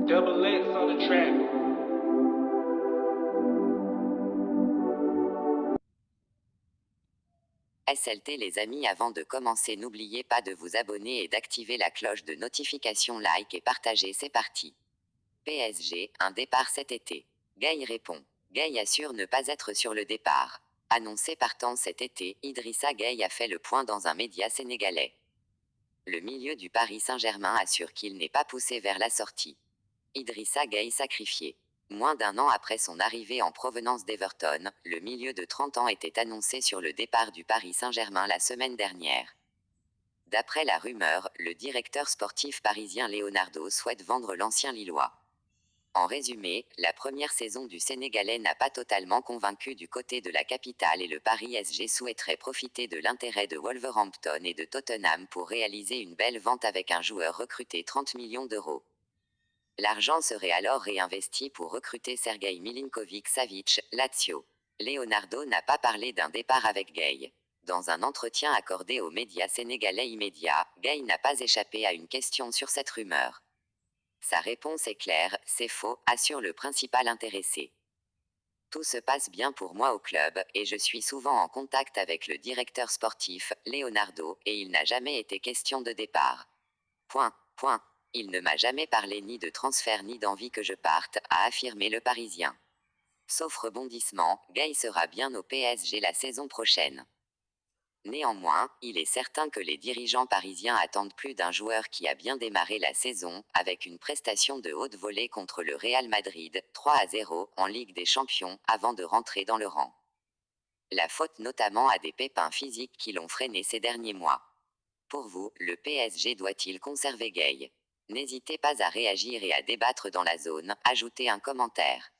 Double X on the track. SLT les amis, avant de commencer n'oubliez pas de vous abonner et d'activer la cloche de notification, like et partager, c'est parti. PSG, un départ cet été. Gueye répond. Gueye assure ne pas être sur le départ. Annoncé partant cet été, Idrissa Gueye a fait le point dans un média sénégalais. Le milieu du Paris Saint-Germain assure qu'il n'est pas poussé vers la sortie. Idrissa Gueye sacrifié. Moins d'un an après son arrivée en provenance d'Everton, le milieu de 30 ans était annoncé sur le départ du Paris Saint-Germain la semaine dernière. D'après la rumeur, le directeur sportif parisien Leonardo souhaite vendre l'ancien Lillois. En résumé, la première saison du Sénégalais n'a pas totalement convaincu du côté de la capitale et le Paris SG souhaiterait profiter de l'intérêt de Wolverhampton et de Tottenham pour réaliser une belle vente avec un joueur recruté 30 millions d'euros. L'argent serait alors réinvesti pour recruter Sergueï Milinkovic-Savic, Lazio. Leonardo n'a pas parlé d'un départ avec Gueye. Dans un entretien accordé aux médias sénégalais immédiats, Gueye n'a pas échappé à une question sur cette rumeur. Sa réponse est claire, c'est faux, assure le principal intéressé. Tout se passe bien pour moi au club, et je suis souvent en contact avec le directeur sportif, Leonardo, et il n'a jamais été question de départ. Point. Il ne m'a jamais parlé ni de transfert ni d'envie que je parte, a affirmé le Parisien. Sauf rebondissement, Gueye sera bien au PSG la saison prochaine. Néanmoins, il est certain que les dirigeants parisiens attendent plus d'un joueur qui a bien démarré la saison, avec une prestation de haute volée contre le Real Madrid, 3-0, en Ligue des Champions, avant de rentrer dans le rang. La faute notamment à des pépins physiques qui l'ont freiné ces derniers mois. Pour vous, le PSG doit-il conserver Gueye ? N'hésitez pas à réagir et à débattre dans la zone, ajoutez un commentaire.